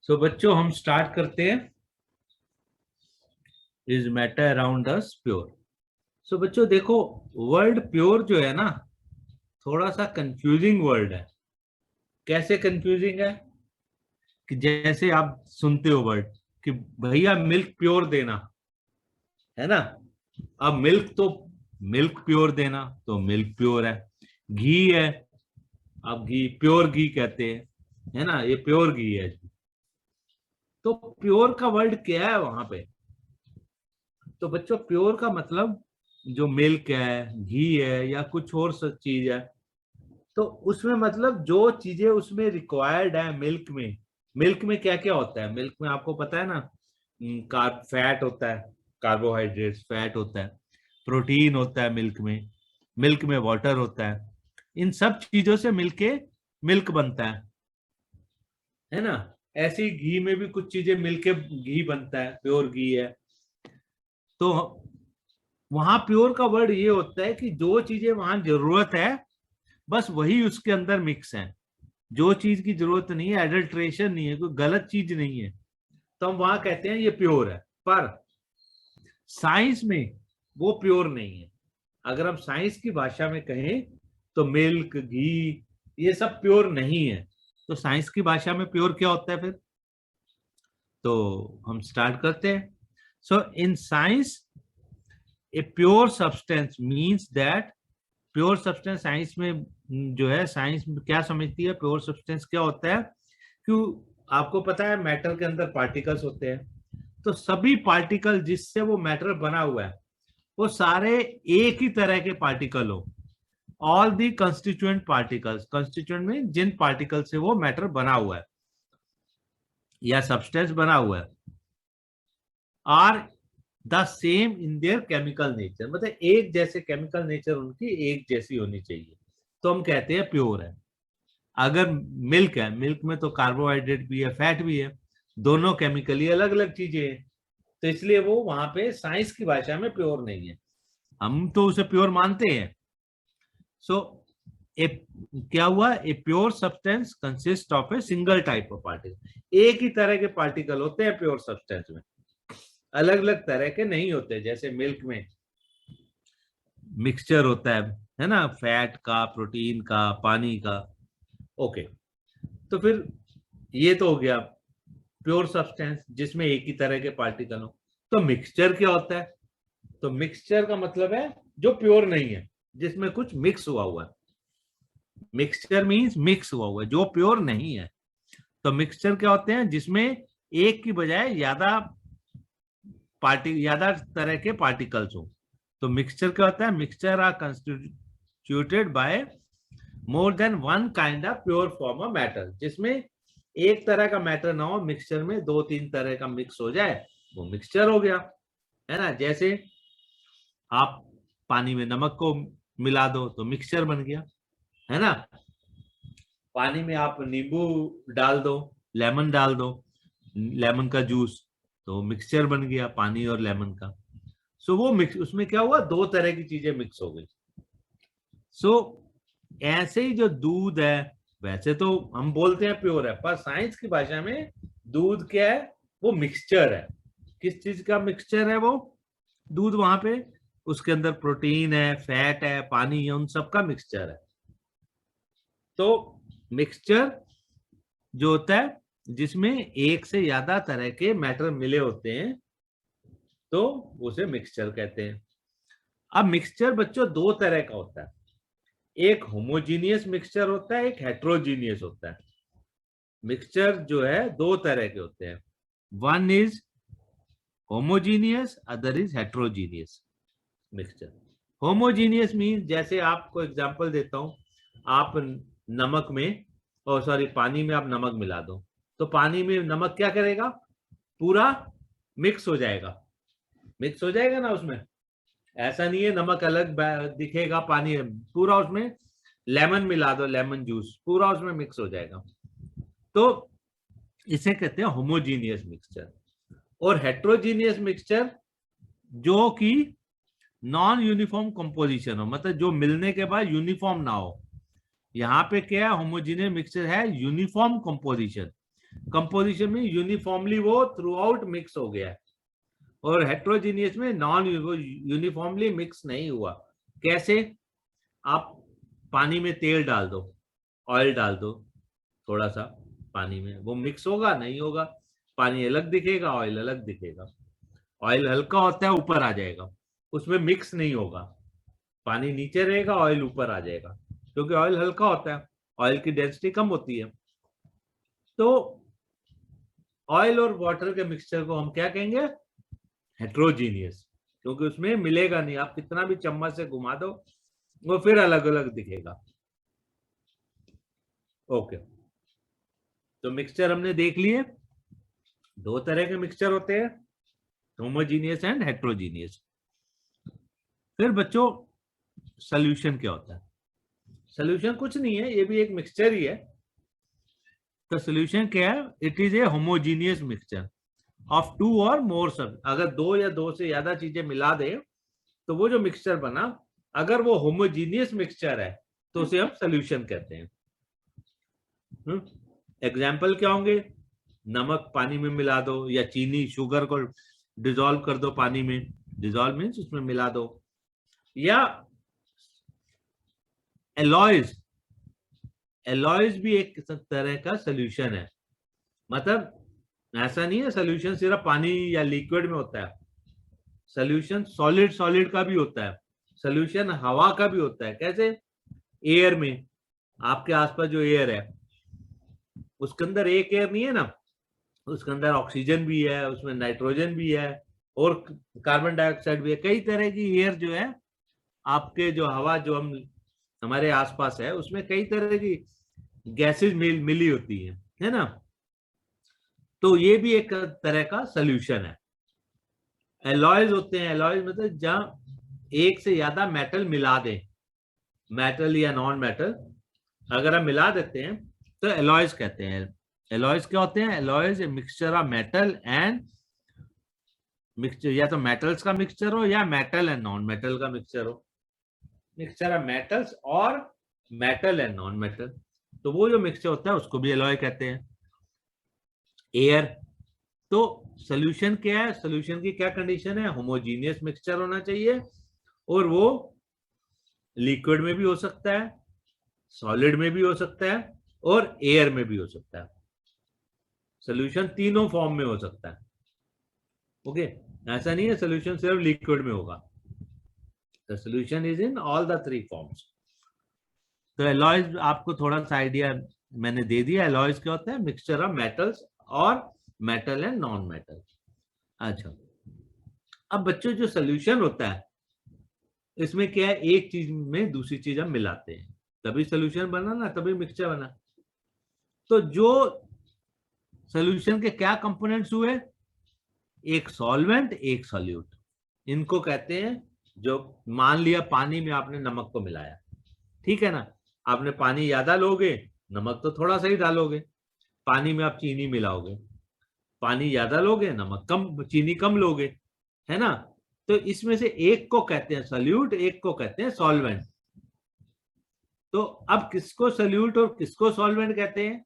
तो बच्चों हम स्टार्ट करते हैं। Is matter around us pure. So बच्चों देखो, वर्ड प्योर जो है ना, थोड़ा सा कंफ्यूजिंग वर्ड है। कैसे कंफ्यूजिंग है कि जैसे आप सुनते हो वर्ड कि भैया मिल्क प्योर देना, है ना। अब मिल्क प्योर देना तो मिल्क प्योर है। घी है, अब घी प्योर घी कहते हैं, है ना, ये प्योर घी है। तो प्योर का वर्ड क्या है वहां पे? तो बच्चों प्योर का मतलब जो मिल्क है, घी है या कुछ और सब चीज है, तो उसमें मतलब जो चीजें उसमें रिक्वायर्ड है मिल्क में क्या क्या होता है? मिल्क में आपको पता है ना, कार्ब फैट होता है, कार्बोहाइड्रेट्स फैट होता है, प्रोटीन होता है मिल्क में वाटर होता है। इन सब चीजों से मिलके मिल्क बनता है ना। ऐसे ही घी में भी कुछ चीजें मिलके घी बनता है, प्योर घी है। तो वहां प्योर का वर्ड ये होता है कि जो चीजें वहां जरूरत है बस वही उसके अंदर मिक्स है। जो चीज की जरूरत नहीं है, एडल्ट्रेशन नहीं है, कोई गलत चीज नहीं है, तो हम वहां कहते हैं ये प्योर है। पर साइंस में वो प्योर नहीं है। अगर हम साइंस की भाषा में कहें तो मिल्क घी ये सब प्योर नहीं है। तो साइंस की भाषा में प्योर क्या होता है फिर? तो हम स्टार्ट करते हैं। So in science a pure substance means that, pure substance science में जो है, साइंस क्या समझती है प्योर सब्सटेंस क्या होता है? क्यों? आपको पता है मैटर के अंदर पार्टिकल्स होते हैं, तो सभी पार्टिकल जिससे वो मैटर बना हुआ है वो सारे एक ही तरह के पार्टिकल हो। All the constituent particles, constituent में जिन पार्टिकल से वो मैटर बना हुआ है या सब्सटेंस बना हुआ है, are the same in their chemical nature, मतलब एक जैसे केमिकल नेचर उनकी एक जैसी होनी चाहिए, तो हम कहते हैं प्योर है। अगर मिल्क है, मिल्क में तो कार्बोहाइड्रेट भी है, फैट भी है, दोनों केमिकली अलग अलग चीजें हैं, तो इसलिए वो वहां पे साइंस की भाषा में प्योर नहीं है। हम तो उसे प्योर मानते हैं। सो ए क्या हुआ, ए pure substance consist of a single type of particle. एक ही तरह के पार्टिकल होते हैं प्योर सब्सटेंस में, अलग अलग तरह के नहीं होते। जैसे मिल्क में मिक्सचर होता है ना, फैट का, प्रोटीन का, पानी का। ओके, तो फिर ये तो हो गया प्योर सब्सटेंस जिसमें एक ही तरह के पार्टिकल हो। तो मिक्सचर क्या होता है? तो मिक्सचर का मतलब है जो प्योर नहीं है, जिसमें कुछ मिक्स हुआ है। मिक्सचर मींस मिक्स हुआ है, जो प्योर नहीं है। तो मिक्सचर क्या होते हैं? जिसमें एक की बजाय ज्यादा तरह के पार्टिकल्स हो। तो मिक्सचर क्या होता है? Mixture are constituted by more than one kind of pure form of matter, जिसमें एक तरह का मैटर ना हो, मिक्सचर में दो तीन तरह का मिक्स हो जाए, वो मिक्सचर हो गया, है ना। जैसे आप पानी में नमक को मिला दो तो मिक्सचर बन गया, है ना। पानी में आप नींबू डाल दो, लेमन डाल दो, लेमन का जूस, तो मिक्सचर बन गया पानी और लेमन का। सो वो मिक्स, उसमें क्या हुआ, दो तरह की चीजें मिक्स हो गई। सो ऐसे ही जो दूध है, वैसे तो हम बोलते हैं प्योर है, पर साइंस की भाषा में दूध क्या है? वो मिक्सचर है। किस चीज का मिक्सचर है वो दूध? वहां पे उसके अंदर प्रोटीन है, फैट है, पानी है, उन सब का मिक्सचर है। तो मिक्सचर जो होता है जिसमें एक से ज्यादा तरह के मैटर मिले होते हैं, तो उसे मिक्सचर कहते हैं। अब मिक्सचर बच्चों दो तरह का होता है, एक होमोजीनियस मिक्सचर होता है, एक हेट्रोजीनियस होता है। मिक्सचर जो है दो तरह के होते हैं, one is homogeneous, other is heterogeneous mixture. Homogeneous mean, जैसे आपको एग्जांपल देता हूं, आप नमक में, और सॉरी पानी में आप नमक मिला दो, तो पानी में नमक क्या करेगा? पूरा मिक्स हो जाएगा, मिक्स हो जाएगा ना उसमें। ऐसा नहीं है नमक अलग दिखेगा, पानी पूरा उसमें, लेमन मिला दो, लेमन जूस, पूरा उसमें मिक्स हो जाएगा। तो इसे कहते हैं होमोजीनियस मिक्सचर। और हेट्रोजीनियस मिक्सचर जो कि नॉन यूनिफॉर्म कंपोजिशन हो, मतलब जो मिलने के बाद यूनिफॉर्म ना हो। यहाँ पे क्या है? होमोजीनियस मिक्सचर है यूनिफॉर्म कंपोजिशन, कंपोजिशन में यूनिफॉर्मली वो थ्रू आउट मिक्स हो गया है, और हेट्रोजीनियस में नॉन यूनिफॉर्मली मिक्स नहीं हुआ। कैसे? आप पानी में तेल डाल दो, ऑयल डाल दो, थोड़ा सा पानी में, वो मिक्स होगा? नहीं होगा। पानी अलग दिखेगा, ऑयल अलग दिखेगा। ऑयल हल्का होता है, ऊपर आ जाएगा, उसमें मिक्स नहीं होगा। पानी नीचे रहेगा, ऑयल ऊपर आ जाएगा, क्योंकि ऑयल हल्का होता है, ऑयल की डेंसिटी कम होती है। तो ऑयल और वाटर के मिक्सचर को हम क्या कहेंगे? हेट्रोजीनियस, क्योंकि उसमें मिलेगा नहीं, आप कितना भी चम्मच से घुमा दो वो फिर अलग अलग दिखेगा। ओके, तो मिक्सचर हमने देख लिए, दो तरह के मिक्सचर होते हैं, होमोजीनियस एंड हेट्रोजीनियस। फिर बच्चों सॉल्यूशन क्या होता है? सॉल्यूशन कुछ नहीं है, ये भी एक मिक्सचर ही है। तो सॉल्यूशन क्या है? It is a homogeneous mixture of two or more सब। अगर दो या दो से ज्यादा चीजें मिला दे तो वो जो मिक्सचर बना, अगर वो होमोजीनियस मिक्सचर है तो उसे हम सॉल्यूशन कहते हैं। एग्जाम्पल क्या होंगे? नमक पानी में मिला दो, या चीनी शुगर को डिजोल्व कर दो पानी में, डिजोल्व मीन्स उसमें मिला दो, या एलॉयज। एलॉयज भी एक तरह का सॉल्यूशन है। मतलब ऐसा नहीं है सॉल्यूशन सिर्फ पानी या लिक्विड में होता है, सॉल्यूशन सॉलिड सॉलिड का भी होता है, सॉल्यूशन हवा का भी होता है। कैसे? एयर में, आपके आसपास जो एयर है उसके अंदर एक एयर नहीं है ना, उसके अंदर ऑक्सीजन भी है, उसमें नाइट्रोजन भी है, और कार्बन डाइऑक्साइड भी है। कई तरह की एयर जो है, आपके जो हवा जो हम हमारे आसपास है, उसमें कई तरह की गैसेज मिली होती है ना। तो ये भी एक तरह का सॉल्यूशन है। एलॉयज होते हैं, एलॉयज मतलब जहां एक से ज्यादा मेटल मिला दें, मेटल या नॉन मेटल अगर हम मिला देते हैं तो एलॉयज कहते हैं। एलॉयज क्या होते हैं? Alloys mixture of metal and mixture, या तो मेटल्स का मिक्सचर हो या मेटल एंड नॉन मेटल का मिक्सचर हो, मिक्सचर ऑफ मेटल्स और मेटल एंड नॉन मेटल। तो वो जो मिक्सचर होता है उसको भी एलॉय कहते हैं। एयर, तो सोल्यूशन क्या है? सोल्यूशन की क्या कंडीशन है? होमोजीनियस मिक्सचर होना चाहिए, और वो लिक्विड में भी हो सकता है, सॉलिड में भी हो सकता है, और एयर में भी हो सकता है। सोल्यूशन तीनों फॉर्म में हो सकता है। ओके, ऐसा नहीं है सोल्यूशन सिर्फ लिक्विड में होगा। The solution is in all the three forms. तो एलॉयज आपको थोड़ा सा आइडिया मैंने दे दिया। एलॉयज क्या होता है? मिक्सचर ऑफ मेटल्स और मेटल एंड नॉन मेटल। अच्छा, अब बच्चों जो सोल्यूशन होता है इसमें क्या है? एक चीज में दूसरी चीज हम मिलाते हैं तभी सोल्यूशन बना ना, तभी मिक्सचर बना। तो जो सोल्यूशन के क्या कंपोनेंट्स हुए? एक सॉल्वेंट, एक सॉल्यूट। इनको कहते हैं, जो मान लिया पानी में आपने नमक को मिलाया, ठीक है ना, आपने पानी ज्यादा लोगे, नमक तो थोड़ा सा ही डालोगे। पानी में आप चीनी मिलाओगे, पानी ज्यादा लोगे, नमक कम, चीनी कम लोगे, है ना। तो इसमें से एक को कहते हैं सॉल्यूट, एक को कहते हैं सॉल्वेंट। तो अब किसको सॉल्यूट और किसको सॉल्वेंट कहते हैं?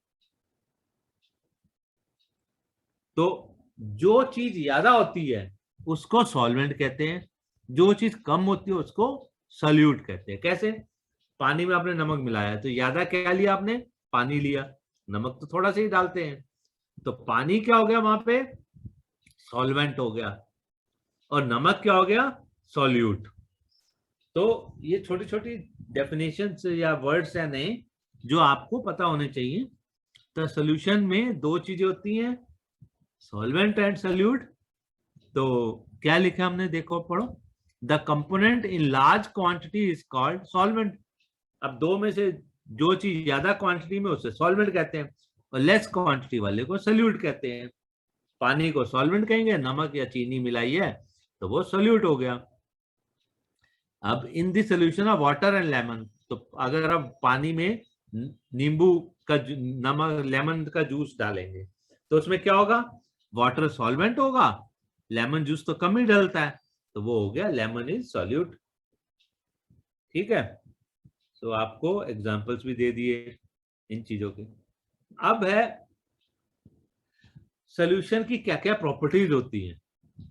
तो जो चीज ज्यादा होती है उसको सॉल्वेंट कहते हैं, जो चीज कम होती है उसको सॉल्यूट कहते हैं। कैसे? पानी में आपने नमक मिलाया तो ज्यादा क्या लिया आपने? पानी लिया, नमक तो थोड़ा सा ही डालते हैं, तो पानी क्या हो गया वहां पे? सॉल्वेंट हो गया, और नमक क्या हो गया? सॉल्यूट। तो ये छोटी छोटी डेफिनेशंस या वर्ड्स है नए जो आपको पता होने चाहिए। तो सोल्यूशन में दो चीजें होती हैं, सॉल्वेंट एंड सॉल्यूट। तो क्या लिखा हमने, देखो पढ़ो। The component in large quantity is called solvent. अब दो में से जो चीज ज्यादा क्वांटिटी में उसे सॉल्वेंट कहते हैं, और लेस क्वांटिटी वाले को सॉल्यूट कहते हैं। पानी को सॉल्वेंट कहेंगे, नमक या चीनी मिलाई है तो वो सॉल्यूट हो गया। अब in the solution of water and lemon, तो अगर हम पानी में नींबू का नमक लेमन का जूस डालेंगे तो उसमें क्या होगा? वाटर सॉल्वेंट होगा, लेमन जूस तो कम ही डलता है, तो वो हो गया लेमन इज सॉल्यूट। ठीक है, तो आपको एग्जांपल्स भी दे दिए इन चीजों के। अब है सोल्यूशन की क्या क्या प्रॉपर्टीज होती हैं।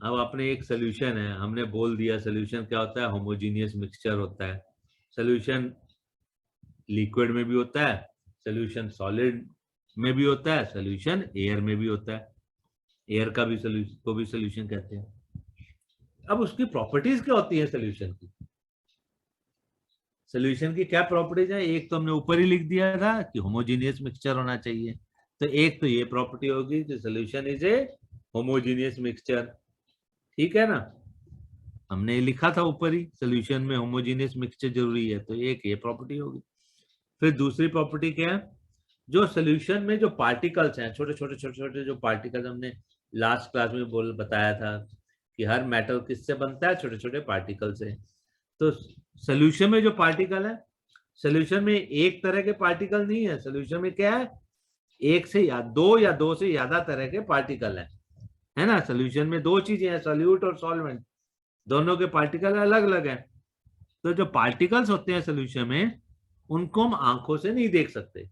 अब आपने एक सोल्यूशन है, हमने बोल दिया सोल्यूशन क्या होता है, होमोजीनियस मिक्सचर होता है। सोल्यूशन लिक्विड में भी होता है, सोल्यूशन सॉलिड में भी होता है, सोल्यूशन एयर में भी होता है। एयर का भी सोल्यूशन कहते हैं। अब उसकी प्रॉपर्टीज क्या होती है सोल्यूशन की? सोल्यूशन की क्या प्रॉपर्टीज है? एक तो हमने ऊपर ही लिख दिया था कि होमोजीनियस मिक्सचर होना चाहिए। तो एक तो ये प्रॉपर्टी होगी कि solution is a homogeneous mixture, ठीक है ना। हमने लिखा था ऊपर ही सोल्यूशन में होमोजीनियस मिक्सचर जरूरी है, तो एक ये प्रॉपर्टी होगी। फिर दूसरी प्रॉपर्टी क्या है? जो सोल्यूशन में जो पार्टिकल्स हैं, छोटे छोटे छोटे छोटे जो पार्टिकल्स, हमने लास्ट क्लास में बताया था कि हर मेटल किससे बनता है, छोटे छोटे पार्टिकल से। तो सोल्यूशन में जो पार्टिकल है, सोल्यूशन में एक तरह के पार्टिकल नहीं है, सोल्यूशन में क्या है, एक से या दो से ज्यादा तरह के पार्टिकल है ना। सोल्यूशन में दो चीजें हैं, सोल्यूट और सॉल्वेंट, दोनों के पार्टिकल अलग अलग हैं। तो जो पार्टिकल्स होते हैं सोल्यूशन में, उनको हम आंखों से नहीं देख सकते।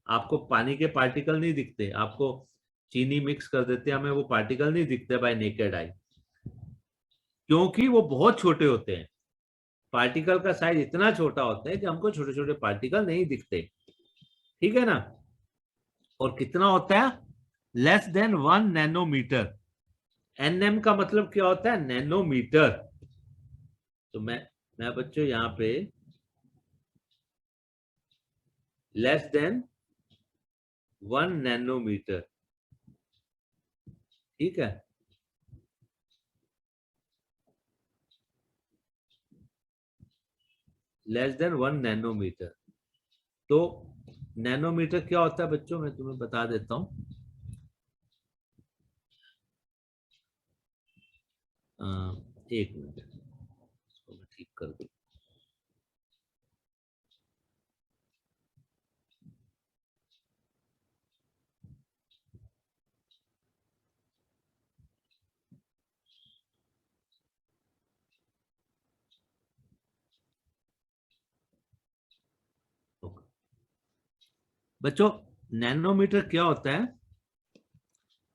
आपको पानी के पार्टिकल नहीं दिखते, आपको चीनी मिक्स कर देते हैं, हमें वो पार्टिकल नहीं दिखते बाय नेकेड आई, क्योंकि वो बहुत छोटे होते हैं। पार्टिकल का साइज इतना छोटा होता है कि हमको छोटे छोटे पार्टिकल नहीं दिखते, ठीक है ना। और कितना होता है? Less than 1 nanometre. एनएम का मतलब क्या होता है? नैनोमीटर। तो मैं बच्चों यहाँ पे लेस देन 1 नैनोमीटर, ठीक है। Less than 1 nanometre. तो नैनोमीटर क्या होता है बच्चों, मैं तुम्हें बता देता हूं। एक मिनट, इसको मैं ठीक कर दूं। बच्चों नैनोमीटर क्या होता है?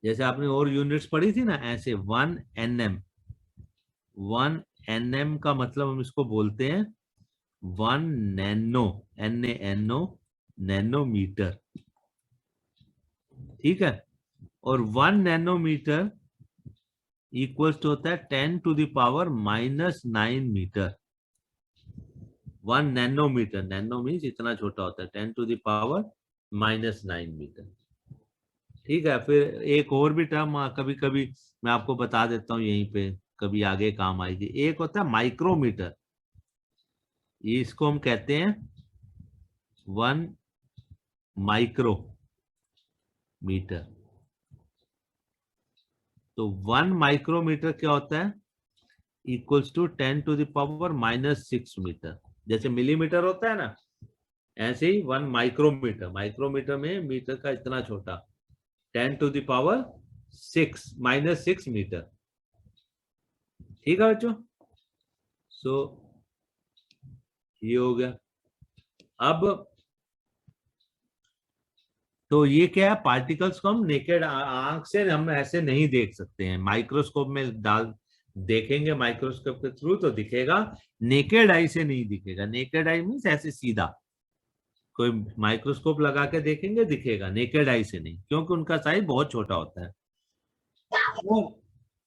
जैसे आपने और यूनिट्स पढ़ी थी ना, ऐसे 1 nm। 1 nm का मतलब हम इसको बोलते हैं 1 नैनो, NaNO, नैनोमीटर, ठीक है। और 1 नैनोमीटर इक्वल्स टू होता है 10 to the power -9 metre. 1 nanometre, nano means इतना छोटा होता है, 10 टू द पावर -9 मीटर, ठीक है। फिर एक और भी टर्म कभी कभी मैं आपको बता देता हूँ यहीं पे, कभी आगे काम आएगी। एक होता है माइक्रोमीटर, ये इसको हम कहते हैं 1 माइक्रोमीटर। तो 1 माइक्रोमीटर क्या होता है? Equals to 10 to the power -6 metre. जैसे मिलीमीटर होता है ना, ऐसे ही 1 माइक्रोमीटर, माइक्रोमीटर में मीटर का इतना छोटा, 10 टू द पावर 6 मीटर, ठीक है बच्चों। सो ये हो गया। अब तो ये क्या है, पार्टिकल्स को हम नेकेड आंख से हम ऐसे नहीं देख सकते हैं, माइक्रोस्कोप में डाल देखेंगे, माइक्रोस्कोप के थ्रू तो दिखेगा, नेकेड आई से नहीं दिखेगा। नेकेड आई मीन्स ऐसे सीधा, कोई माइक्रोस्कोप लगा के देखेंगे दिखेगा, नेकेड आई से नहीं, क्योंकि उनका साइज बहुत छोटा होता है। वो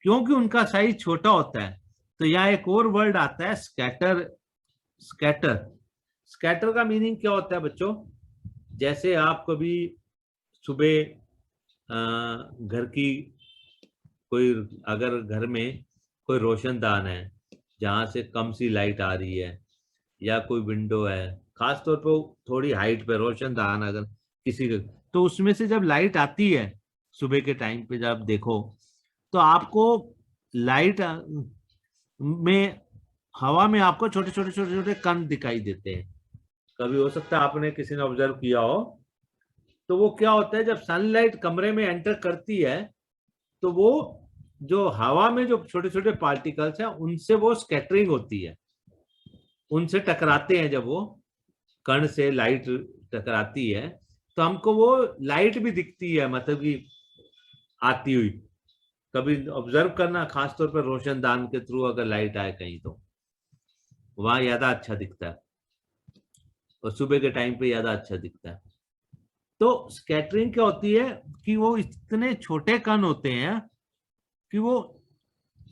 क्योंकि उनका साइज छोटा होता है, तो यहाँ एक और वर्ड आता है स्कैटर। स्कैटर, स्कैटर का मीनिंग क्या होता है बच्चों? जैसे आप कभी सुबह घर की कोई, अगर घर में कोई रोशनदान है जहां से कम सी लाइट आ रही है, या कोई विंडो है, खास तौर पर थोड़ी हाइट पे रोशनदान अगर किसी का, तो उसमें से जब लाइट आती है सुबह के टाइम पे जब देखो, तो आपको लाइट में, हवा में आपको छोटे छोटे छोटे छोटे कण दिखाई देते हैं। कभी हो सकता है आपने किसी ने ऑब्जर्व किया हो। तो वो क्या होता है, जब सनलाइट कमरे में एंटर करती है, तो वो जो हवा में जो छोटे छोटे पार्टिकल्स हैं, उनसे वो स्कैटरिंग होती है, उनसे टकराते हैं। जब वो कण से लाइट टकराती है, तो हमको वो लाइट भी दिखती है, मतलब कि आती हुई, कभी ऑब्जर्व करना, खासतौर पर रोशनदान के थ्रू अगर लाइट आए कहीं तो वहां ज्यादा अच्छा दिखता है, और सुबह के टाइम पे ज्यादा अच्छा दिखता है। तो स्कैटरिंग क्या होती है कि वो इतने छोटे कण होते हैं कि वो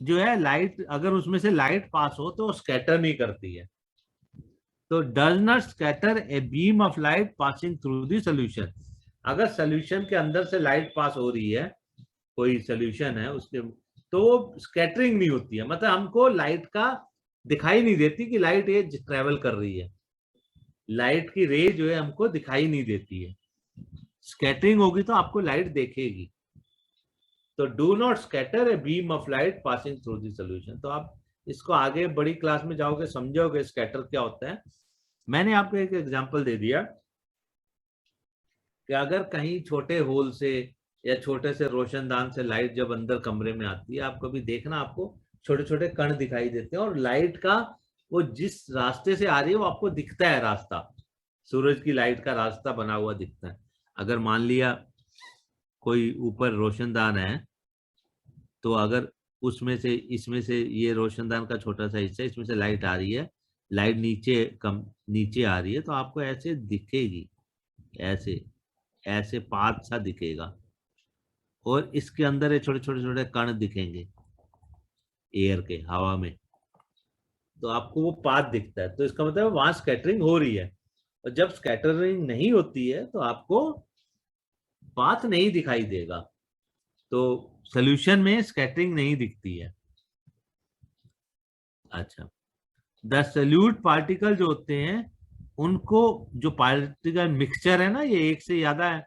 जो है लाइट, अगर उसमें से लाइट पास हो तो स्कैटर नहीं करती है। तो does not scatter a beam of light passing through the solution. अगर सोल्यूशन के अंदर से लाइट पास हो रही है, कोई सोल्यूशन है उसके, तो वो स्कैटरिंग नहीं होती है, मतलब हमको लाइट का दिखाई नहीं देती कि लाइट ये ट्रेवल कर रही है, लाइट की रे जो है हमको दिखाई नहीं देती है। स्कैटरिंग होगी तो आपको लाइट देखेगी। तो do not scatter a beam of light passing through the solution. तो आप इसको आगे बड़ी क्लास में जाओगे समझोगे स्कैटर क्या होता है। मैंने आपको एक एग्जांपल दे दिया कि अगर कहीं छोटे होल से या छोटे से रोशनदान से लाइट जब अंदर कमरे में आती है, आप कभी देखना आपको छोटे छोटे कण दिखाई देते हैं, और लाइट का वो जिस रास्ते से आ रही है वो आपको दिखता है रास्ता, सूरज की लाइट का रास्ता बना हुआ दिखता है। अगर मान लिया कोई ऊपर रोशनदान है, तो अगर उसमें से इसमें से ये रोशनदान का छोटा सा हिस्सा, इसमें से लाइट आ रही है, लाइट नीचे कम नीचे आ रही है, तो आपको ऐसे दिखेगी, ऐसे ऐसे पाथ सा दिखेगा, और इसके अंदर ये छोटे छोटे छोटे कण दिखेंगे एयर के, हवा में, तो आपको वो पाथ दिखता है। तो इसका मतलब वहां स्कैटरिंग हो रही है। और जब स्कैटरिंग नहीं होती है तो आपको पाथ नहीं दिखाई देगा। तो सोल्यूशन में स्कैटरिंग नहीं दिखती है। अच्छा, द सोल्यूट पार्टिकल जो होते हैं उनको, जो पार्टिकल मिक्सचर है ना, ये एक से ज्यादा है,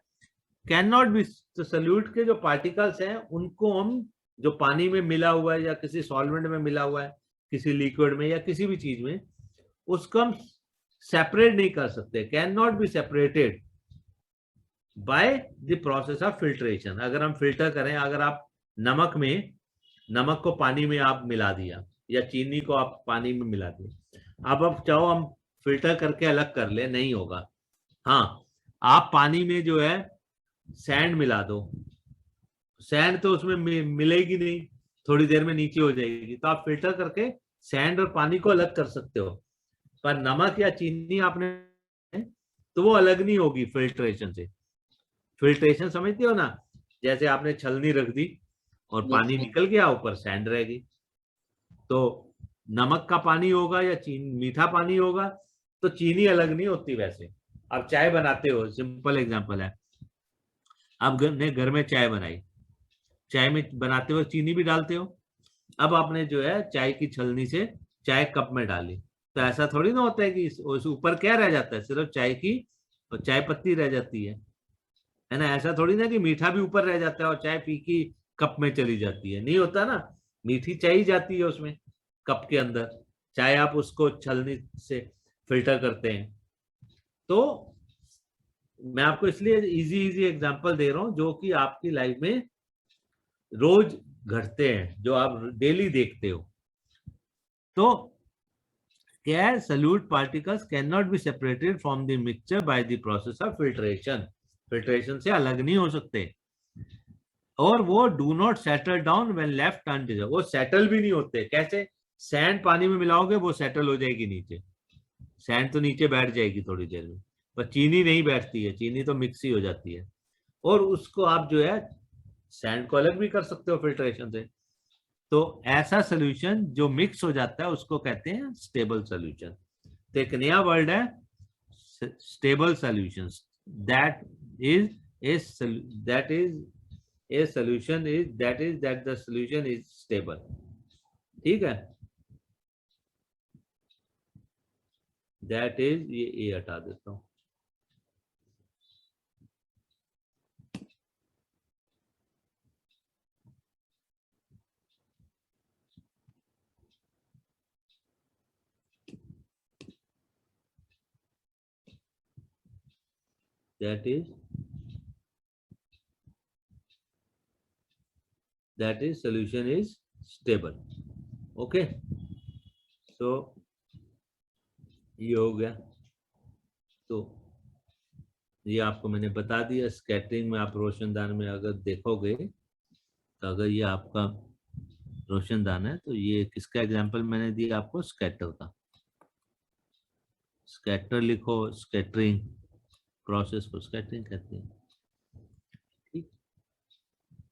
कैन नॉट बी, तो सोल्यूट के जो पार्टिकल्स हैं उनको हम, जो पानी में मिला हुआ है या किसी सॉल्वेंट में मिला हुआ है, किसी लिक्विड में या किसी भी चीज में, उसको हम सेपरेट नहीं कर सकते, can not be separated by the process of filtration. अगर हम फिल्टर करें, अगर आप नमक को पानी में आप मिला दिया, या चीनी को आप पानी में मिला दिया, अब चाहो हम फिल्टर करके अलग कर ले, नहीं होगा। हाँ, आप पानी में जो है सैंड मिला दो, सैंड तो उसमें मिलेगी नहीं, थोड़ी देर में नीचे हो जाएगी, तो आप फिल्टर करके सैंड और पानी को अलग कर सकते हो। पर नमक या चीनी आपने, तो वो अलग नहीं होगी फिल्ट्रेशन से। फिल्ट्रेशन समझते हो ना, जैसे आपने छलनी रख दी और पानी निकल गया, ऊपर सैंड रहेगी। तो नमक का पानी होगा या मीठा पानी होगा, तो चीनी अलग नहीं होती। वैसे आप चाय बनाते हो, सिंपल एग्जांपल है, आप ने घर में चाय बनाई, चाय में बनाते हो चीनी भी डालते हो, अब आपने जो है चाय की छलनी से चाय कप में डाली, तो ऐसा थोड़ी ना होता है कि उस ऊपर क्या रह जाता है, सिर्फ चाय की और चाय पत्ती रह जाती है ना। ऐसा थोड़ी ना कि मीठा भी ऊपर रह जाता है और चाय फीकी कप में चली जाती है, नहीं होता ना। मीठी चाय ही जाती है उसमें, कप के अंदर, चाहे आप उसको छलनी से फिल्टर करते हैं। तो मैं आपको इसलिए इजी इजी एग्जांपल दे रहा हूं जो कि आपकी लाइफ में रोज घटते हैं, जो आप डेली देखते हो। तो क्या, solute particles cannot be separated from the mixture by the process of filtration। Filtration से अलग नहीं हो सकते। और वो do not settle down when left undisturbed, वो सेटल भी नहीं होते। कैसे? सैंड पानी में मिलाओगे वो सेटल हो जाएगी नीचे, सैंड तो नीचे बैठ जाएगी थोड़ी देर में, पर चीनी नहीं बैठती है, चीनी तो मिक्स ही हो जाती है। और उसको आप जो है सैंड को अलग भी कर सकते हो फिल्ट्रेशन से। तो ऐसा सोल्यूशन जो मिक्स हो जाता है उसको कहते हैं स्टेबल सोल्यूशन। तो एक नया वर्ड है stable solutions, that is that is a solution is that the solution is stable. ठीक है, दैट इज, ये हटा देता हूं, that is solution is stable. Okay, so ये हो गया। तो ये आपको मैंने बता दिया। स्कैटरिंग में आप रोशनदान में अगर देखोगे तो अगर ये आपका रोशनदान है तो ये किसका एग्जाम्पल मैंने दिया आपको, स्कैटर का। स्कैटर लिखो, स्कैटरिंग प्रोसेस को स्कैटरिंग कहते हैं। ठीक,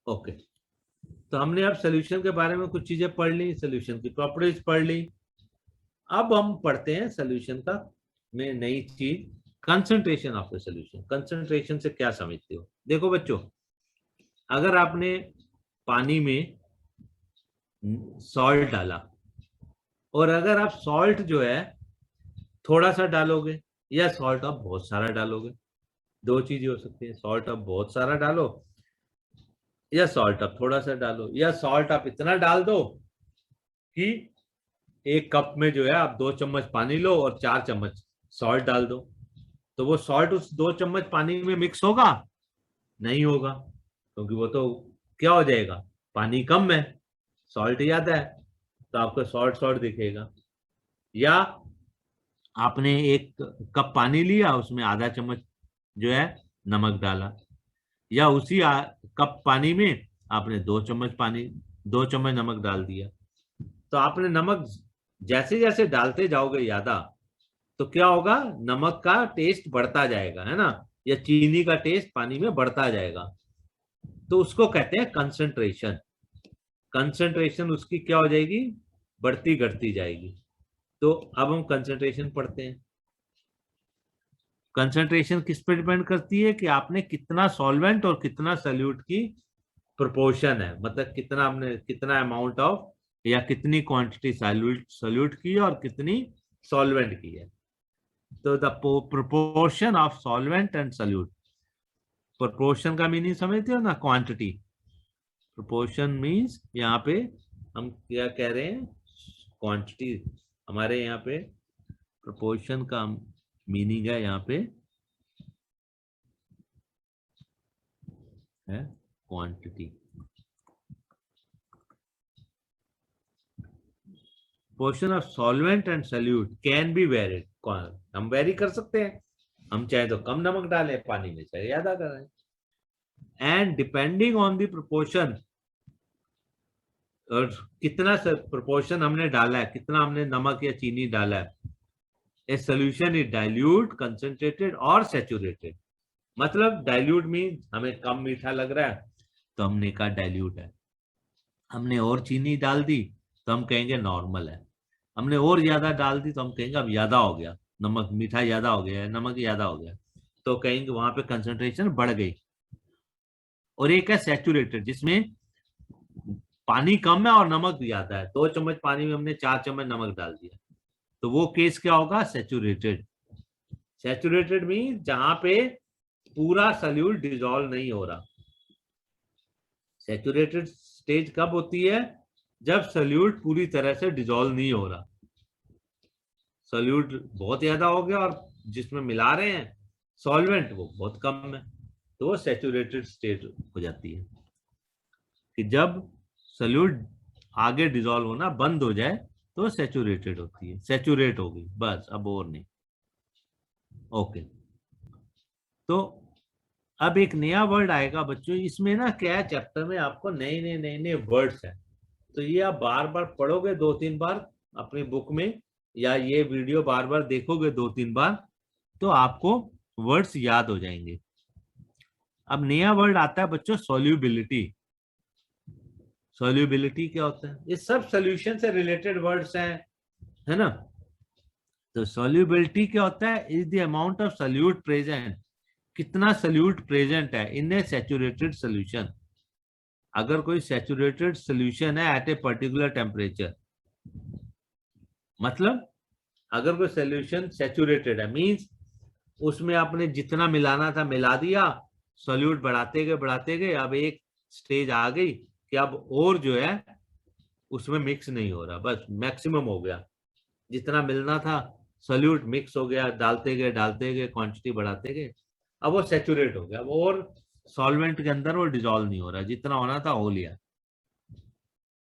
ओके। तो हमने अब सोल्यूशन के बारे में कुछ चीजें पढ़ ली, सोल्यूशन की प्रॉपर्टीज पढ़ ली। अब हम पढ़ते हैं सोल्यूशन का में नई चीज, concentration of the solution. Concentration से क्या समझते हो? देखो बच्चों, अगर आपने पानी में सॉल्ट डाला और अगर आप सॉल्ट जो है थोड़ा सा डालोगे या सॉल्ट आप बहुत सारा डालोगे, दो चीजें हो सकती है। सॉल्ट आप बहुत सारा डालो या सॉल्ट आप थोड़ा सा डालो, या सॉल्ट आप इतना डाल दो कि एक कप में जो है आप 2 चम्मच पानी लो और 4 चम्मच सॉल्ट डाल दो। तो वो सॉल्ट उस 2 चम्मच पानी में मिक्स होगा? नहीं होगा, क्योंकि वो तो क्या हो जाएगा, पानी कम है, सॉल्ट ज्यादा है, तो आपको सॉल्ट सॉल्ट दिखेगा। या आपने एक कप पानी लिया, उसमें आधा चम्मच जो है नमक डाला, या उसी कप पानी में आपने 2 चम्मच नमक डाल दिया। तो आपने नमक जैसे जैसे डालते जाओगे ज्यादा, तो क्या होगा, नमक का टेस्ट बढ़ता जाएगा, है ना, या चीनी का टेस्ट पानी में बढ़ता जाएगा। तो उसको कहते हैं कंसंट्रेशन। कंसंट्रेशन उसकी क्या हो जाएगी, बढ़ती घटती जाएगी। तो अब हम कंसंट्रेशन पढ़ते हैं। कंसंट्रेशन किस पर डिपेंड करती है कि आपने कितना सॉल्वेंट और कितना सॉल्यूट की प्रोपोर्शन है, मतलब कितना आपने, कितना अमाउंट ऑफ या कितनी क्वांटिटी सॉल्यूट की और कितनी सॉल्वेंट की है। तो the proportion of solvent and solute. Proportion का मीनिंग समझते हो ना, क्वांटिटी। प्रोपोर्शन मीन्स यहाँ पे हम क्या कह रहे हैं, क्वांटिटी। हमारे यहाँ पे प्रोपोर्शन का मीनिंग है यहाँ पे है quantity. Portion of solvent and solute can be varied. हम वेरी कर सकते हैं, हम चाहे तो कम नमक डालें पानी में, चाहे ज्यादा करें। And depending on the proportion, और कितना प्रोपोर्शन हमने डाला है, कितना हमने नमक या चीनी डाला है, ए सोल्यूशन इज डाइल्यूट, कंसंट्रेटेड और सैचुरेटेड। मतलब डाइल्यूट मीन हमें कम मीठा लग रहा है तो हमने कहा डाइल्यूट है, हमने और चीनी डाल दी तो हम कहेंगे नॉर्मल है, हमने और ज्यादा डाल दी तो हम कहेंगे अब ज्यादा हो गया, नमक मीठा ज्यादा हो गया है, नमक ज्यादा हो गया, तो कहेंगे वहां पे कंसंट्रेशन बढ़ गई। और एक है सैचुरेटेड, जिसमें पानी कम है और नमक ज्यादा है, 2 चम्मच पानी में हमने 4 चम्मच नमक डाल दिया, तो वो केस क्या होगा, सैचुरेटेड। सैचुरेटेड मीन जहां पे पूरा सॉल्यूट डिसॉल्व नहीं हो रहा। सैचुरेटेड स्टेज कब होती है, जब सॉल्यूट पूरी तरह से डिसॉल्व नहीं हो रहा, सॉल्यूट बहुत ज्यादा हो गया और जिसमें मिला रहे हैं सॉल्वेंट वो बहुत कम है, तो वो सैचुरेटेड स्टेट हो जाती है। कि जब सॉल्यूट आगे डिसॉल्व होना बंद हो जाए तो सैचुरेटेड होती है, सैचुरेट हो गई बस, अब और नहीं। ओके, तो अब एक नया वर्ड आएगा बच्चों, इसमें ना क्या है, चैप्टर में आपको नए नए वर्ड्स हैं, तो ये आप बार बार पढ़ोगे 2-3 बार अपनी बुक में, या ये वीडियो बार बार देखोगे 2-3 बार, तो आपको वर्ड्स याद हो जाएंगे। अब नया वर्ड आता है बच्चों, सॉल्युबिलिटी। सॉल्युबिलिटी क्या होता है, ये सब सॉल्यूशन से रिलेटेड वर्ड्स हैं, है ना। तो सॉल्युबिलिटी क्या होता है, is the amount of solute present, कितना सॉल्यूट प्रेजेंट है इन ए सैचुरेटेड सॉल्यूशन। अगर कोई सैचुरेटेड सॉल्यूशन है एट ए पर्टिकुलर टेम्परेचर, मतलब अगर कोई सॉल्यूशन सैचुरेटेड है मींस उसमें आपने जितना मिलाना था मिला दिया, सॉल्यूट बढ़ाते गए, अब एक स्टेज आ गई कि अब और जो है उसमें मिक्स नहीं हो रहा, बस मैक्सिमम हो गया, जितना मिलना था सॉल्यूट मिक्स हो गया, डालते गए क्वांटिटी बढ़ाते गए, अब वो सैचुरेट हो गया, अब और सॉल्वेंट के अंदर वो डिसॉल्व नहीं हो रहा, जितना होना था हो लिया।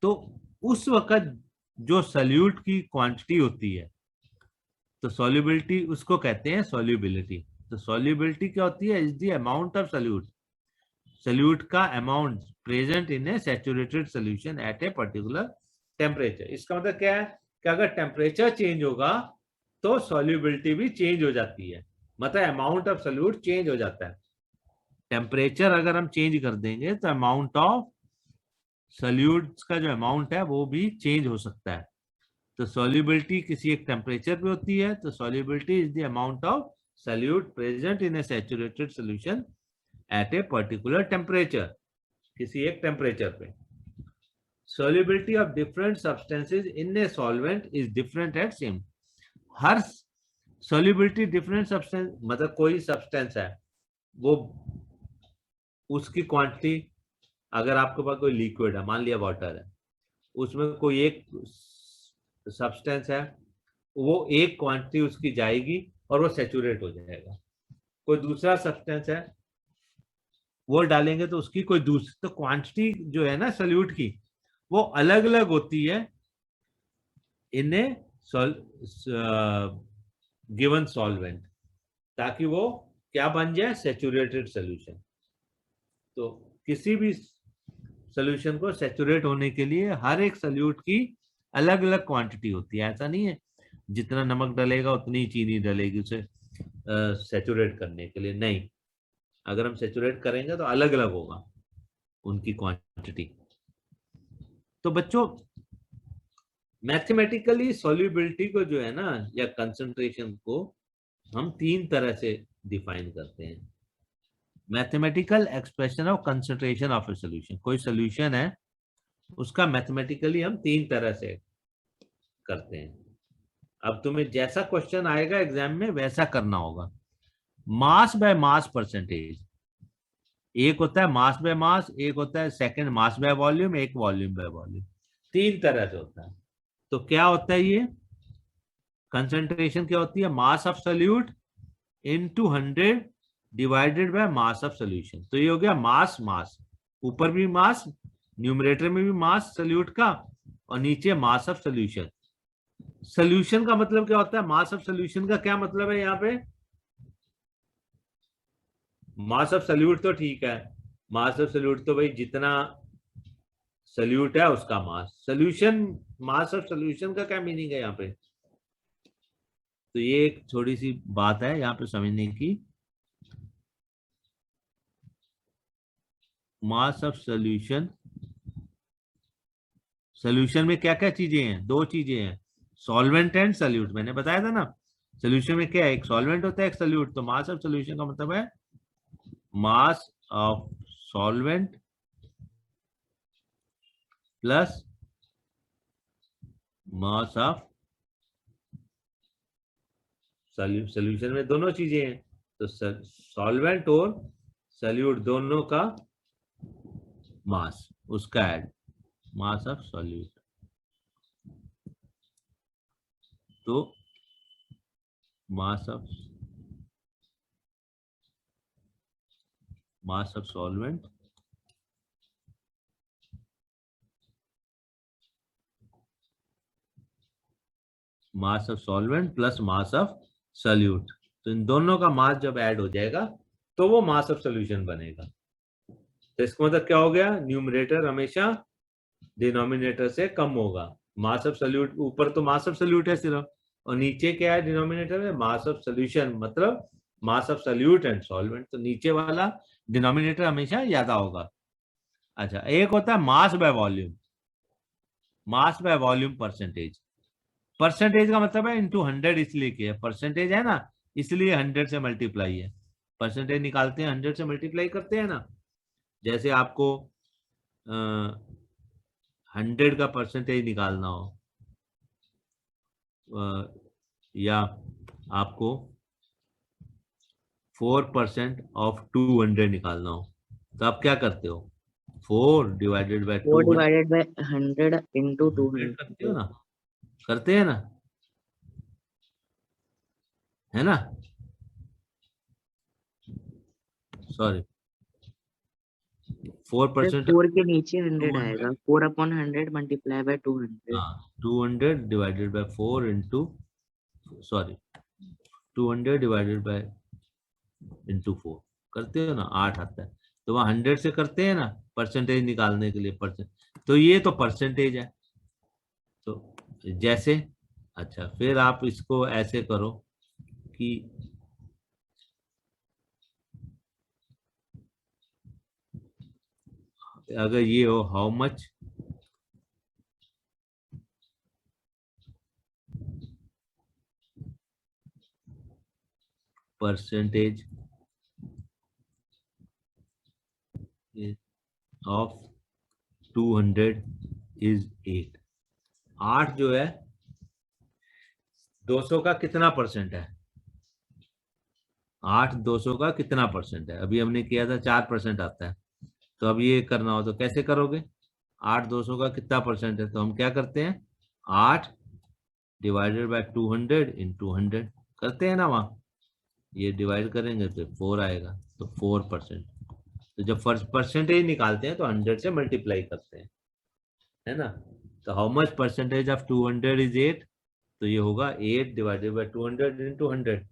तो उस वक्त जो सॉल्यूट की क्वांटिटी होती है, तो सॉल्युबिलिटी उसको कहते हैं सॉल्युबिलिटी। तो सॉल्युबिलिटी क्या होती है, is the amount of solute, solute का amount present in a saturated solution at a particular temperature. इसका मतलब क्या है कि अगर टेम्परेचर चेंज होगा तो सॉल्युबिलिटी भी चेंज हो जाती है, मतलब अमाउंट ऑफ सोल्यूट चेंज हो जाता है। टेम्परेचर अगर हम चेंज कर देंगे तो अमाउंट ऑफ सोल्यूट्स का जो अमाउंट है वो भी चेंज हो सकता है। तो सॉल्युबिलिटी किसी एक टेम्परेचर पे होती है, तो solubility is the amount of solute present in a saturated solution at a particular temperature, किसी एक टेम्परेचर पे। solubility of different substances in a solvent is different at same। Her solubility different substance मतलब कोई substance है वो उसकी quantity, अगर आपके पास कोई लिक्विड है, मान लिया वाटर है, उसमें कोई एक सब्सटेंस है, वो एक क्वांटिटी उसकी जाएगी और वो सैचुरेट हो जाएगा। कोई दूसरा सब्सटेंस है वो डालेंगे तो उसकी कोई दूसरी, तो क्वांटिटी जो है ना सोल्यूट की वो अलग अलग होती है इन ए गिवन सॉल्वेंट, ताकि वो क्या बन जाए, सैचुरेटेड सोल्यूशन। तो किसी भी सोल्यूशन को सैचुरेट होने के लिए हर एक सोल्यूट की अलग अलग क्वांटिटी होती है। ऐसा नहीं है जितना नमक डलेगा उतनी चीनी डलेगी उसे सैचुरेट करने के लिए, नहीं। अगर हम सैचुरेट करेंगे तो अलग अलग होगा उनकी क्वांटिटी। तो बच्चों मैथमेटिकली सॉल्युबिलिटी को जो है ना, या कंसंट्रेशन को हम तीन तरह से डिफाइन करते हैं। Mathematical expression of concentration of A solution, कोई सॉल्यूशन है उसका मैथमेटिकली हम तीन तरह से करते हैं। अब तुम्हें जैसा क्वेश्चन आएगा एग्जाम में वैसा करना होगा। मास बाय मास परसेंटेज, एक होता है मास बाय मास, एक होता है सेकंड मास बाय वॉल्यूम, एक वॉल्यूम बाय वॉल्यूम, तीन तरह से होता है। तो क्या होता है ये कंसंट्रेशन, क्या होती है, मास of solute into 100 divided by mass of solution. तो ये हो गया मास मास, ऊपर भी मास, न्यूमरेटर में भी मास सोल्यूट का, और नीचे मास ऑफ सोल्यूशन। सोल्यूशन का मतलब क्या होता है, मास ऑफ सोल्यूशन का क्या मतलब है यहाँ पे, मास ऑफ सोल्यूट तो ठीक है, मास ऑफ सोल्यूट तो भाई जितना सोल्यूट है उसका मास। सोल्यूशन, मास ऑफ सोल्यूशन का क्या मीनिंग है यहाँ पे, तो ये एक थोड़ी सी बात है यहाँ पे समझने की। मास ऑफ सोल्यूशन, सोल्यूशन में क्या क्या चीजें हैं, दो चीजें हैं, सॉल्वेंट एंड सोल्यूट। मैंने बताया था ना, सोल्यूशन में क्या है, एक सॉल्वेंट होता है एक सोल्यूट। तो मास ऑफ सोल्यूशन का मतलब है मास of solvent plus mass of solution में दोनों चीजें हैं, तो सॉल्वेंट और सोल्यूट दोनों का मास, उसका ऐड, मास ऑफ सोल्यूट। तो mass of solvent mass of solvent plus mass of solute, तो इन दोनों का मास जब ऐड हो जाएगा तो वो मास ऑफ सोल्यूशन बनेगा। तो इसका मतलब क्या हो गया, न्यूमरेटर हमेशा डिनोमिनेटर से कम होगा। मास ऑफ सोल्यूट, ऊपर तो मास ऑफ सोल्यूट है सिर्फ, और नीचे क्या है डिनोमिनेटर में, मास ऑफ सोल्यूशन, मतलब मास ऑफ सोल्यूट एंड सॉल्वेंट। तो नीचे वाला डिनोमिनेटर हमेशा ज्यादा होगा। अच्छा, एक होता है मास by volume, mass by volume percentage. Percentage का मतलब है इनटू 100, इसलिए किया, परसेंटेज है ना इसलिए 100 से मल्टीप्लाई है। परसेंटेज निकालते हैं 100 से मल्टीप्लाई करते हैं ना, जैसे आपको 100 का परसेंटेज निकालना हो, या आपको 4% ऑफ 200 निकालना हो, तो आप क्या करते हो, 4 divided by 4 200 divided by 100 into 200 करते हो ना, करते हैं ना, है ना, सॉरी 4% 4 के नीचे 100 आएगा, 4/100 मल्टीप्लाई बाय 200। हाँ 200 divided by 4 into, sorry 200 divided by into 4 करते हो ना, 8 आता है। तो वहां 100 से करते हैं ना परसेंटेज निकालने के लिए परसेंट, तो ये तो परसेंटेज है। तो जैसे, अच्छा फिर आप इसको ऐसे करो कि अगर ये हो how much percentage of 200 is 8। 8 जो है 200 का कितना परसेंट है? 8 200 का कितना परसेंट है? अभी हमने किया था 4% आता है। तो अब ये करना हो तो कैसे करोगे? 8 200 का कितना परसेंट है? तो हम क्या करते हैं, 8 डिवाइडेड बाय 200 इंटू 100 करते हैं ना वहां। ये डिवाइड करेंगे तो 4 आएगा, तो 4%। तो जब फर्स्ट परसेंटेज निकालते हैं तो 100 से मल्टीप्लाई करते हैं, है ना। तो how much percentage of 200 is 8, तो ये होगा 8 डिवाइडेड बाय 200 इंटू 100,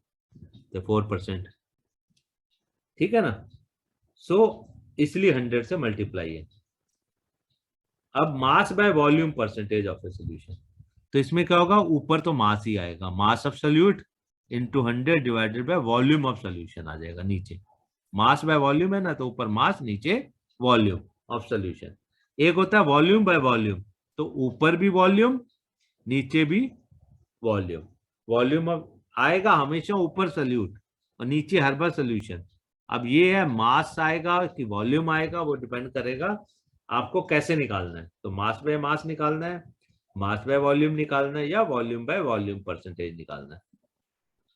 तो 4%। ठीक है ना। सो इसलिए 100 से मल्टीप्लाई है। अब mass by volume percentage of a solution, तो इसमें क्या होगा, ऊपर तो मास ही आएगा, mass of solute into 100 divided by volume of solution आ जाएगा नीचे। मास बाय वॉल्यूम है ना, तो ऊपर मास नीचे वॉल्यूम ऑफ सोल्यूशन। एक होता है वॉल्यूम बाय वॉल्यूम, तो ऊपर भी वॉल्यूम नीचे भी वॉल्यूम। वॉल्यूम अब आएगा हमेशा ऊपर सोल्यूट और नीचे हर बार सोल्यूशन। अब ये है मास आएगा कि वॉल्यूम आएगा, वो डिपेंड करेगा आपको कैसे निकालना है। तो मास बाय मास निकालना है, मास बाय वॉल्यूम निकालना है, या वॉल्यूम बाय वॉल्यूम परसेंटेज निकालना है।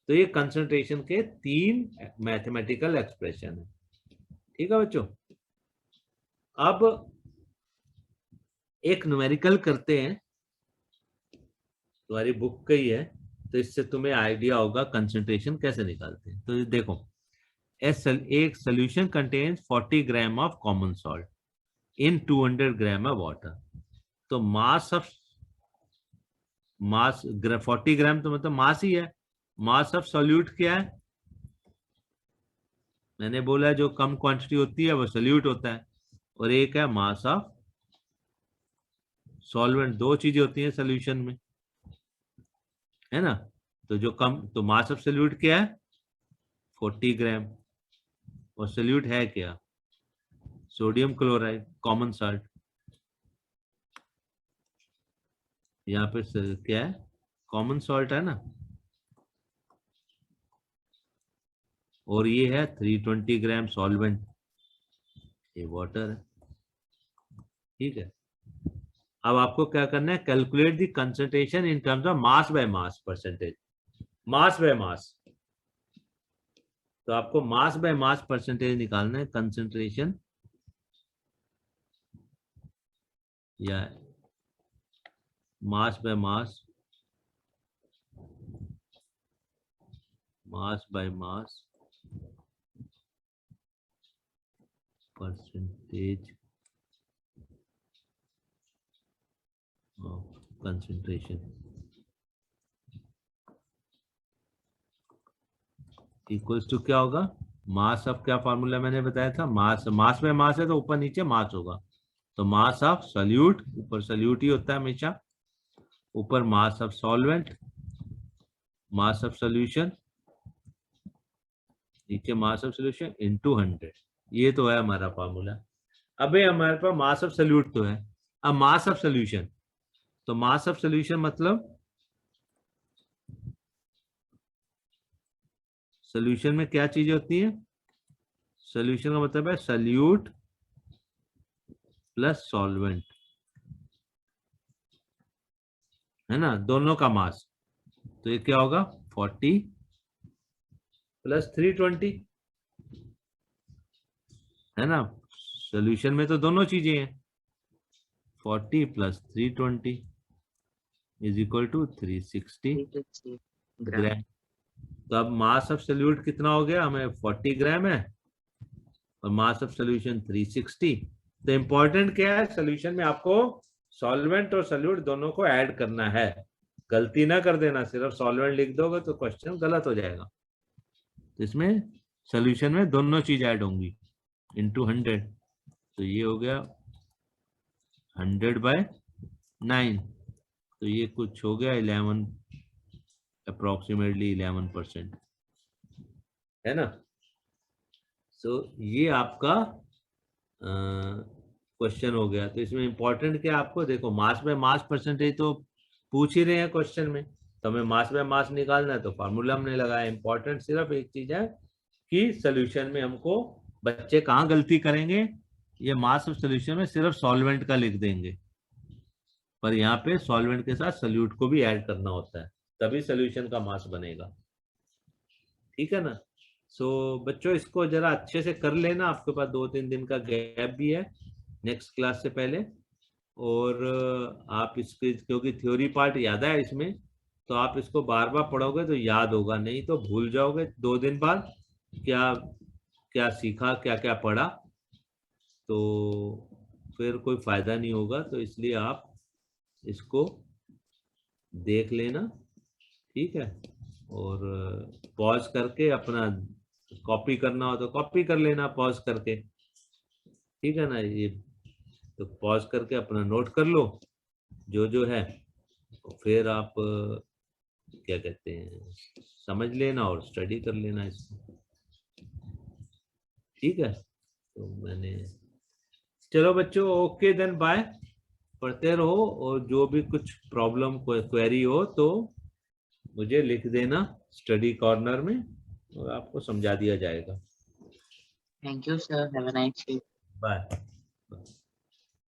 तो ये कंसंट्रेशन के 3 मैथमेटिकल एक्सप्रेशन है। ठीक है बच्चों। अब एक न्यूमेरिकल करते हैं, तुम्हारी बुक का ही है, तो इससे तुम्हें आइडिया होगा कंसंट्रेशन कैसे निकालते हैं। तो देखो, एक solution contains 40 gram of common salt in 200 gram of water. तो मास ऑफ 40 ग्राम तो मतलब मास ही है। मास ऑफ सोल्यूट क्या है? मैंने बोला जो कम क्वांटिटी होती है वो सोल्यूट होता है, और एक है मास ऑफ सॉल्वेंट। दो चीजें होती हैं सोल्यूशन में, है ना। तो जो कम, तो मास ऑफ सोल्यूट क्या है? 40 ग्राम। और सोल्यूट है क्या? Sodium chloride, common salt. यहाँ पे क्या है? कॉमन सॉल्ट है ना। और ये है 320 ग्राम सॉल्वेंट, ये वाटर है। ठीक है। अब आपको क्या करना है, calculate the concentration in terms of mass by mass percentage. Mass by मास, तो आपको मास बाय मास परसेंटेज निकालना है। कंसंट्रेशन या mass by mass, mass by mass percentage of concentration equals to क्या होगा, मास ऑफ, क्या फॉर्मूला मैंने बताया था, मास, मास बाय मास है तो ऊपर नीचे मास होगा। तो मास ऑफ सोल्यूट, ऊपर सोल्यूट ही होता है हमेशा, ऊपर मास of solvent, mass of solution, नीचे मास ऑफ सोल्यूशन इनटू 100। ये तो है हमारा फॉर्मूला। अबे हमारे पास मास ऑफ सोल्यूट तो है। अब मास ऑफ सोल्यूशन, तो मास ऑफ सोल्यूशन मतलब सोल्यूशन में क्या चीजें होती हैं? सोल्यूशन का मतलब है सोल्यूट प्लस सॉल्वेंट, है ना, दोनों का मास। तो ये क्या होगा, 40 प्लस 320, है ना। सोल्यूशन में तो दोनों चीजें हैं। 40 प्लस 320 इज इक्वल टू 360 360 ग्राम। ग्राम। तो अब मास ऑफ सोल्यूट कितना हो गया, हमें 40 ग्राम है, और मास ऑफ सोल्यूशन 360। तो इंपॉर्टेंट क्या है, सोल्यूशन में आपको सॉल्वेंट और सोल्यूट दोनों को ऐड करना है। गलती ना कर देना, सिर्फ सॉल्वेंट लिख दोगे तो क्वेश्चन गलत हो जाएगा। तो इसमें सोल्यूशन में दोनों चीज ऐड होंगी। इंटू 100, तो ये हो गया 100/9, तो ये कुछ हो गया 11, अप्रोक्सीमेटली 11%, है ना। सो ये आपका क्वेश्चन हो गया। तो इसमें इंपॉर्टेंट क्या आपको, देखो मास बाय मास परसेंटेज तो पूछ ही रहे हैं क्वेश्चन में, तो हमें मास बाय मास निकालना है, तो फार्मूला हमने लगाया। इंपॉर्टेंट सिर्फ एक चीज है कि सोल्यूशन में हमको, बच्चे कहाँ गलती करेंगे, ये मास ऑफ सोल्यूशन में सिर्फ सॉल्वेंट का लिख देंगे, पर यहाँ पे सॉल्वेंट के साथ सोल्यूट को भी ऐड करना होता है, तभी सोल्यूशन का मास बनेगा, ठीक है ना। सो बच्चों इसको जरा अच्छे से कर लेना, आपके पास 2-3 दिन का गैप भी है नेक्स्ट क्लास से पहले, और आप इसके, क्योंकि थ्योरी पार्ट याद है इसमें, तो आप इसको बार बार पढ़ोगे तो याद होगा, नहीं तो भूल जाओगे 2 दिन बाद क्या क्या सीखा, क्या क्या पढ़ा, तो फिर कोई फायदा नहीं होगा। तो इसलिए आप इसको देख लेना, ठीक है, और पॉज करके अपना कॉपी करना हो तो कॉपी कर लेना पॉज करके, ठीक है ना। ये तो पॉज करके अपना नोट कर लो जो जो है, फिर आप क्या कहते हैं, समझ लेना और स्टडी कर लेना इसको, ठीक है। तो मैंने, चलो बच्चों, ओके देन बाय, पढ़ते रहो, और जो भी कुछ प्रॉब्लम क्वेरी हो तो मुझे लिख देना स्टडी कॉर्नर में, और आपको समझा दिया जाएगा। Thank you, sir. Have a nice day. Bye.